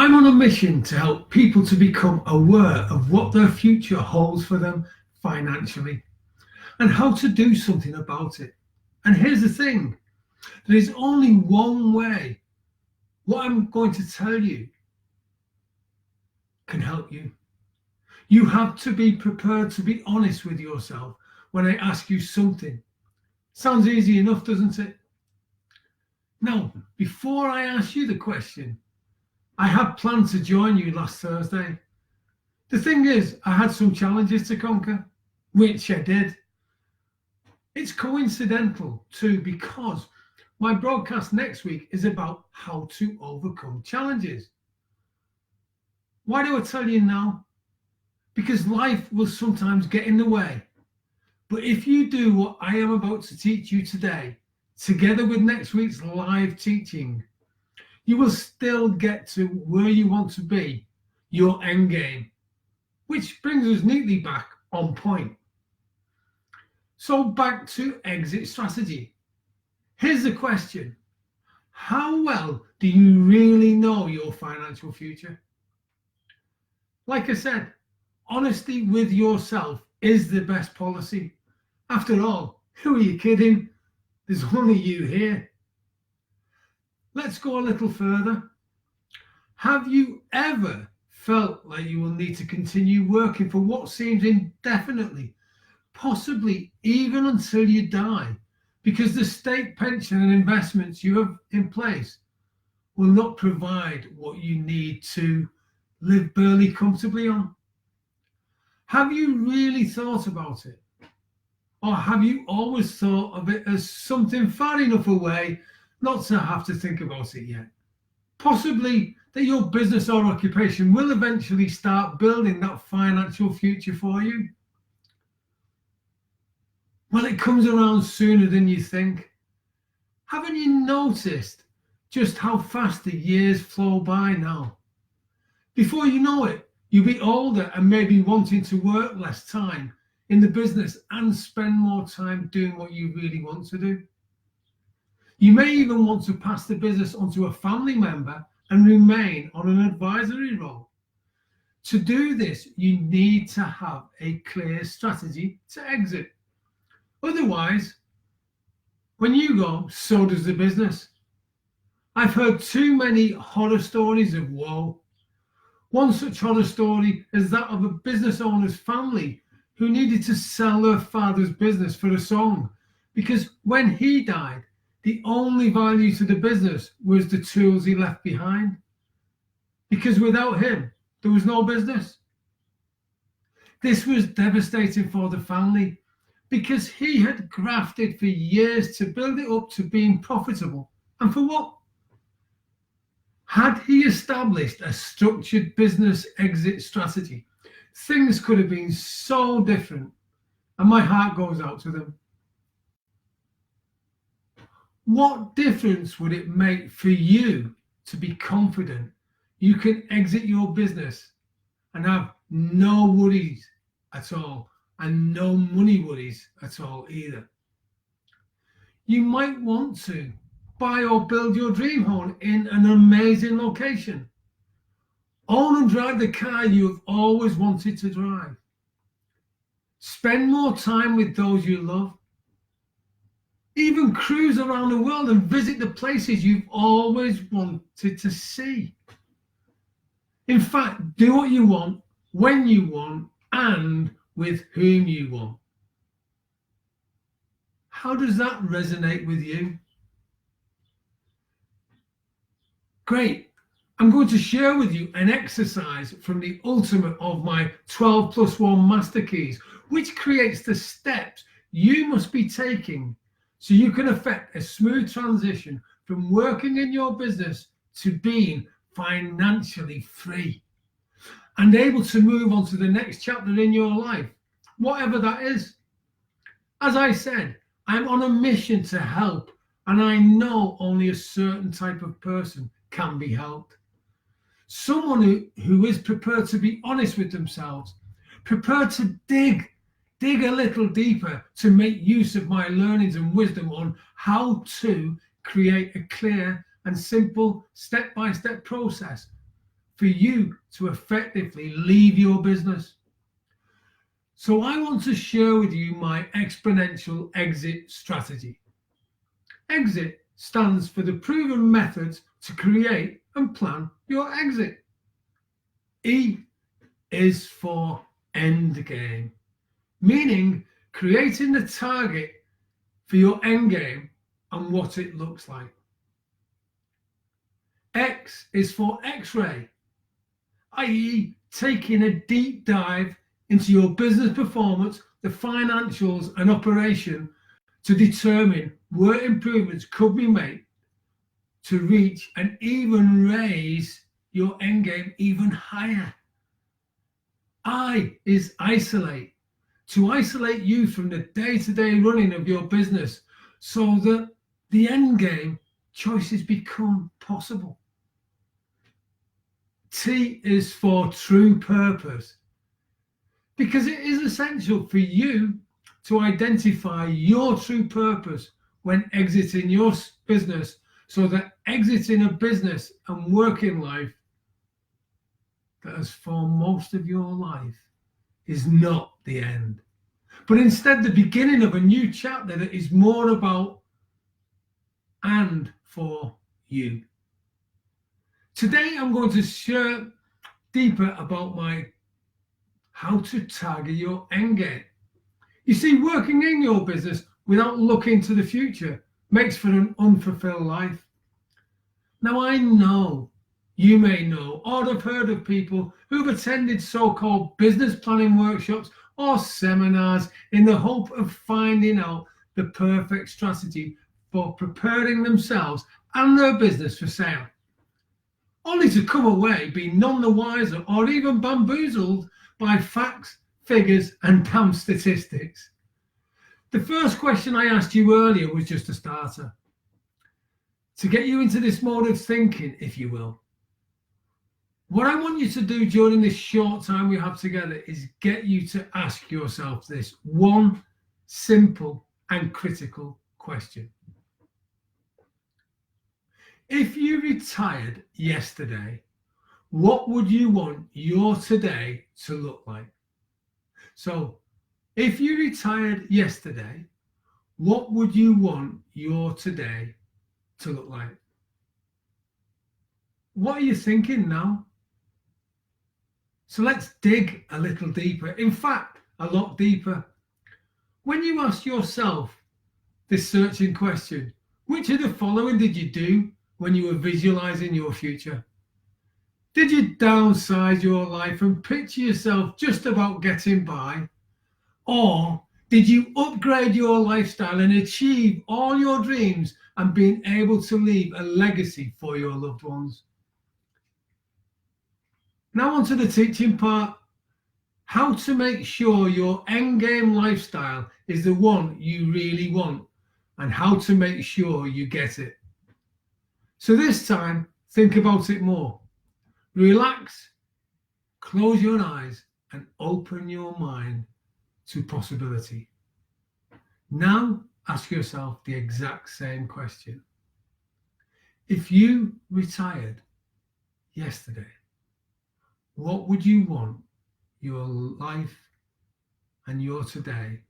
I'm on a mission to help people to become aware of what their future holds for them financially and how to do something about it. And here's the thing, there is only one way. What I'm going to tell you can help you. You have to be prepared to be honest with yourself when I ask you something. Sounds easy enough, doesn't it? Now, before I ask you the question, I had planned to join you last Thursday. The thing is, I had some challenges to conquer, which I did. It's coincidental too, because my broadcast next week is about how to overcome challenges. Why do I tell you now? Because life will sometimes get in the way. But if you do what I am about to teach you today, together with next week's live teaching, you will still get to where you want to be, your end game, which brings us neatly back on point. So back to exit strategy. Here's the question. How well do you really know your financial future? Like I said, honesty with yourself is the best policy. After all, who are you kidding? There's only you here. Let's go a little further. Have you ever felt like you will need to continue working for what seems indefinitely, possibly even until you die, because the state pension and investments you have in place will not provide what you need to live barely comfortably on? Have you really thought about it? Or have you always thought of it as something far enough away not to have to think about it yet? Possibly that your business or occupation will eventually start building that financial future for you. Well, it comes around sooner than you think. Haven't you noticed just how fast the years flow by now? Before you know it, you'll be older and maybe wanting to work less time in the business and spend more time doing what you really want to do. You may even want to pass the business onto a family member and remain on an advisory role. To do this, you need to have a clear strategy to exit. Otherwise, when you go, so does the business. I've heard too many horror stories of woe. One such horror story is that of a business owner's family who needed to sell their father's business for a song because when he died, the only value to the business was the tools he left behind. Because without him, there was no business. This was devastating for the family because he had grafted for years to build it up to being profitable. And for what? Had he established a structured business exit strategy, things could have been so different, and my heart goes out to them. What difference would it make for you to be confident you can exit your business and have no worries at all and no money worries at all either? You might want to buy or build your dream home in an amazing location. Own and drive the car you have always wanted to drive. Spend more time with those you love. Even cruise around the world and visit the places you've always wanted to see. In fact, do what you want, when you want, and with whom you want. How does that resonate with you? Great. I'm going to share with you an exercise from the ultimate of my 12+1 master keys, which creates the steps you must be taking so you can effect a smooth transition from working in your business to being financially free and able to move on to the next chapter in your life, whatever that is. As I said, I'm on a mission to help, and I know only a certain type of person can be helped. Someone who is prepared to be honest with themselves, prepared to dig a little deeper to make use of my learnings and wisdom on how to create a clear and simple step-by-step process for you to effectively leave your business. So I want to share with you my exponential exit strategy. Exit stands for the proven methods to create and plan your exit. E is for end game, meaning creating the target for your end game and what it looks like. X is for X-ray, i.e. taking a deep dive into your business performance, the financials and operation to determine where improvements could be made to reach and even raise your end game even higher. I is isolate, to isolate you from the day-to-day running of your business so that the end game choices become possible. T is for true purpose, because it is essential for you to identify your true purpose when exiting your business, so that exiting a business and working life that has formed most of your life is not the end, but instead the beginning of a new chapter that is more about and for you. Today I'm going to share deeper about how to target your end game. You see, working in your business without looking to the future makes for an unfulfilled life. Now I know you may know or have heard of people who've attended so-called business planning workshops or seminars in the hope of finding out the perfect strategy for preparing themselves and their business for sale, only to come away being none the wiser or even bamboozled by facts, figures and damn statistics. The first question I asked you earlier was just a starter, to get you into this mode of thinking, if you will. What I want you to do during this short time we have together is get you to ask yourself this one simple and critical question. If you retired yesterday, what would you want your today to look like? So, if you retired yesterday, what would you want your today to look like? What are you thinking now? So let's dig a little deeper. In fact, a lot deeper. When you ask yourself this searching question, which of the following did you do when you were visualizing your future? Did you downsize your life and picture yourself just about getting by? Or did you upgrade your lifestyle and achieve all your dreams and being able to leave a legacy for your loved ones? Now on to the teaching part. How to make sure your endgame lifestyle is the one you really want and how to make sure you get it. So this time, think about it more. Relax, close your eyes and open your mind to possibility. Now ask yourself the exact same question. If you retired yesterday, what would you want your life and your today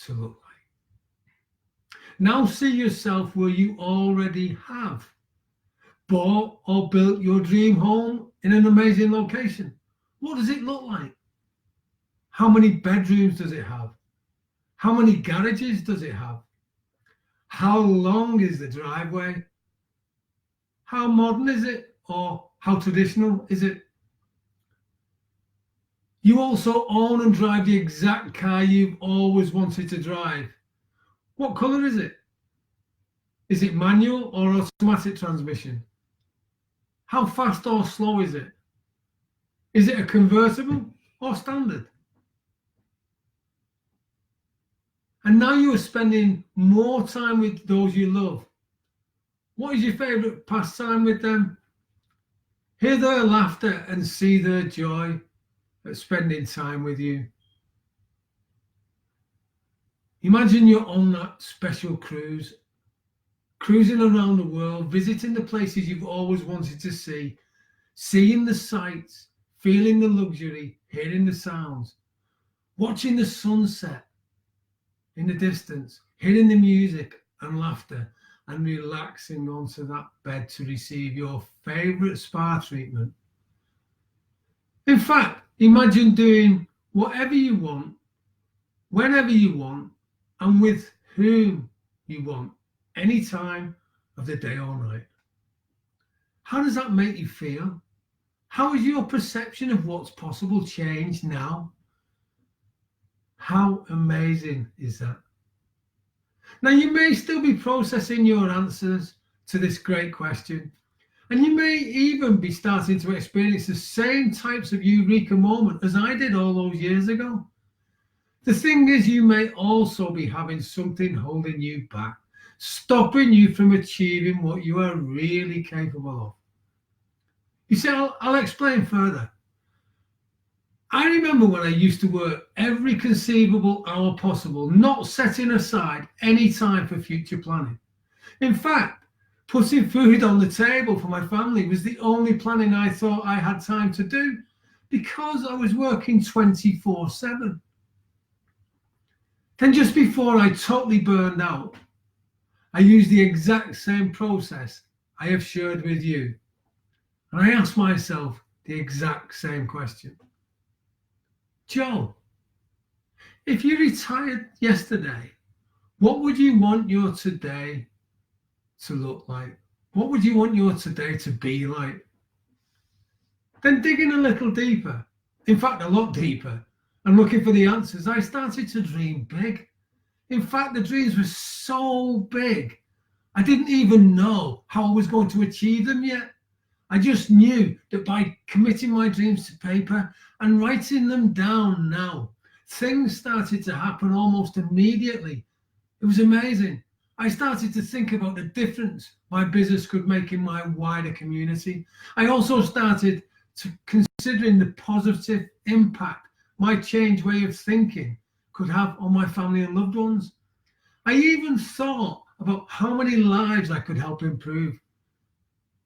to look like? Now see yourself where you already have bought or built your dream home in an amazing location. What does it look like? How many bedrooms does it have? How many garages does it have? How long is the driveway? How modern is it, or how traditional is it? You also own and drive the exact car you've always wanted to drive. What colour is it? Is it manual or automatic transmission? How fast or slow is it? Is it a convertible or standard? And now you are spending more time with those you love. What is your favourite pastime with them? Hear their laughter and see their joy at spending time with you. Imagine you're on that special cruise, cruising around the world, visiting the places you've always wanted to see, seeing the sights, feeling the luxury, hearing the sounds, watching the sunset in the distance, hearing the music and laughter, and relaxing onto that bed to receive your favorite spa treatment. In fact, imagine doing whatever you want, whenever you want, and with whom you want, any time of the day or night. How does that make you feel? How has your perception of what's possible changed now? How amazing is that? Now, you may still be processing your answers to this great question, and you may even be starting to experience the same types of Eureka moment as I did all those years ago. The thing is, you may also be having something holding you back, stopping you from achieving what you are really capable of. You see, I'll explain further. I remember when I used to work every conceivable hour possible, not setting aside any time for future planning. In fact, putting food on the table for my family was the only planning I thought I had time to do because I was working 24/7. Then just before I totally burned out, I used the exact same process I have shared with you. And I asked myself the exact same question. Joe, if you retired yesterday, what would you want your today to look like? What would you want your today to be like? Then digging a little deeper, in fact, a lot deeper, and looking for the answers, I started to dream big. In fact, the dreams were so big, I didn't even know how I was going to achieve them yet. I just knew that by committing my dreams to paper and writing them down now, things started to happen almost immediately. It was amazing. I started to think about the difference my business could make in my wider community. I also started to considering the positive impact my changed way of thinking could have on my family and loved ones. I even thought about how many lives I could help improve.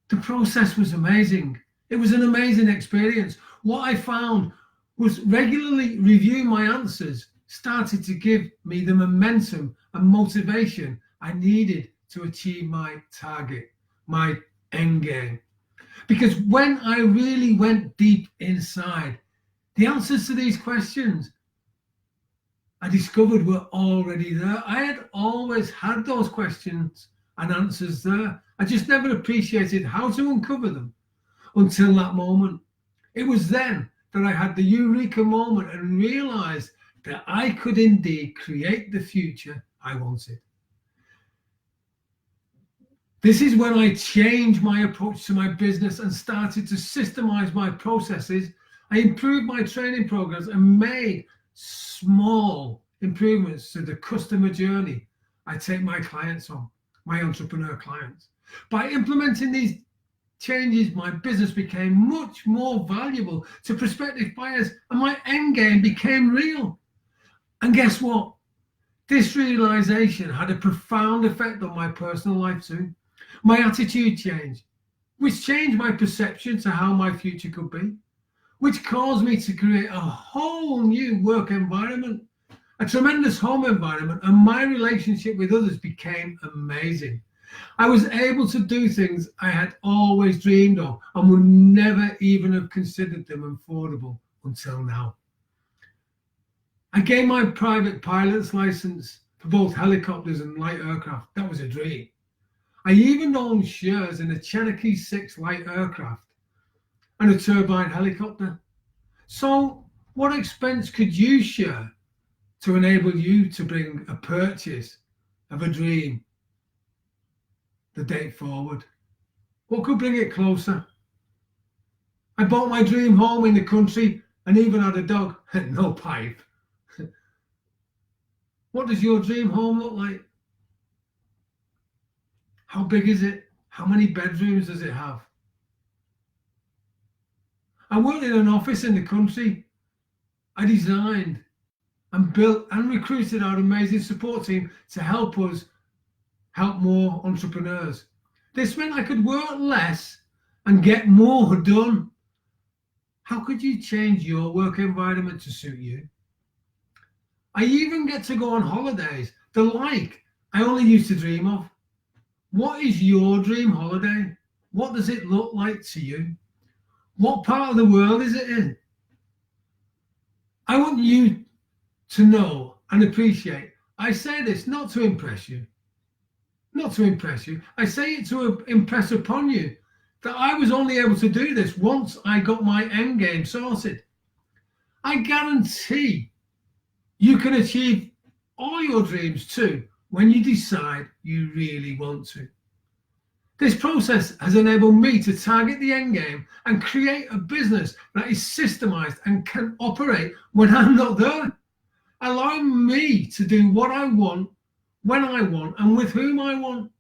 The process was amazing. It was an amazing experience. What I found was regularly reviewing my answers started to give me the momentum and motivation I needed to achieve my target, my end game. Because when I really went deep inside, the answers to these questions I discovered were already there. I had always had those questions and answers there. I just never appreciated how to uncover them until that moment. It was then that I had the Eureka moment and realized that I could indeed create the future I wanted. This is when I changed my approach to my business and started to systemize my processes. I improved my training programs and made small improvements to the customer journey I take my clients on, my entrepreneur clients. By implementing these changes, my business became much more valuable to prospective buyers and my end game became real. And guess what? This realization had a profound effect on my personal life too. My attitude changed, which changed my perception to how my future could be, which caused me to create a whole new work environment, a tremendous home environment, and my relationship with others became amazing. I was able to do things I had always dreamed of and would never even have considered them affordable until now. I gained my private pilot's license for both helicopters and light aircraft. That was a dream. I even owned shares in a Cherokee 6 light aircraft and a turbine helicopter. So what expense could you share to enable you to bring a purchase of a dream the date forward? What could bring it closer? I bought my dream home in the country and even had a dog. No pipe. What does your dream home look like? How big is it? How many bedrooms does it have? I worked in an office in the country. I designed and built and recruited our amazing support team to help us help more entrepreneurs. This meant I could work less and get more done. How could you change your work environment to suit you? I even get to go on holidays, the like I only used to dream of. What is your dream holiday? What does it look like to you? What part of the world is it in? I want you to know and appreciate. I say this not to impress you. Not to impress you. I say it to impress upon you that I was only able to do this once I got my end game sorted. I guarantee you can achieve all your dreams too when you decide you really want to. This process has enabled me to target the end game and create a business that is systemized and can operate when I'm not there, allowing me to do what I want, when I want, and with whom I want,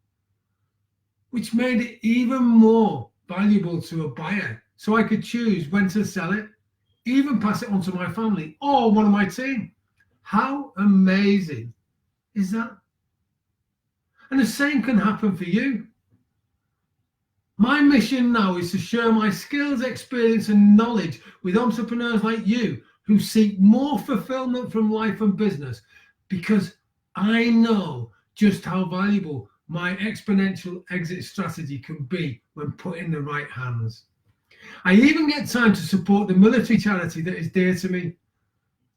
which made it even more valuable to a buyer so I could choose when to sell it, even pass it on to my family or one of my team. How amazing is that? And the same can happen for you. My mission now is to share my skills, experience, and knowledge with entrepreneurs like you who seek more fulfillment from life and business, because I know just how valuable my exponential exit strategy can be when put in the right hands. I even get time to support the military charity that is dear to me,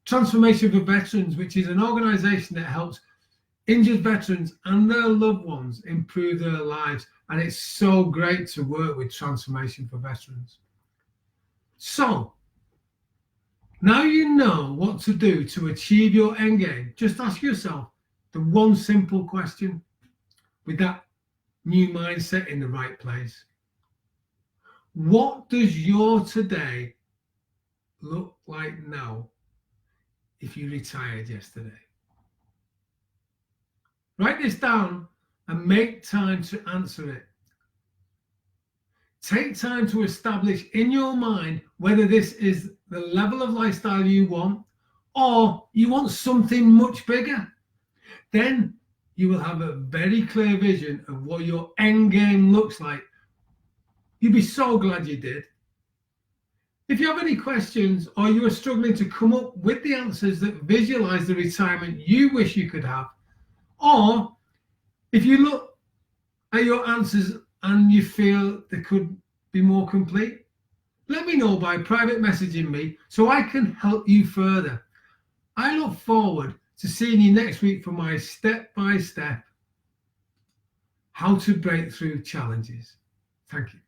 Transformation for Veterans, which is an organization that helps injured veterans and their loved ones improve their lives. And it's so great to work with Transformation for Veterans. So now you know what to do to achieve your end game. Just ask yourself the one simple question with that new mindset in the right place. What does your today look like now if you retired yesterday? Write this down and make time to answer it. Take time to establish in your mind whether this is the level of lifestyle you want or you want something much bigger. Then you will have a very clear vision of what your end game looks like. You'll be so glad you did. If you have any questions or you are struggling to come up with the answers that visualize the retirement you wish you could have, or if you look at your answers and you feel they could be more complete, let me know by private messaging me so I can help you further. I look forward to seeing you next week for my step-by-step how to break through challenges. Thank you.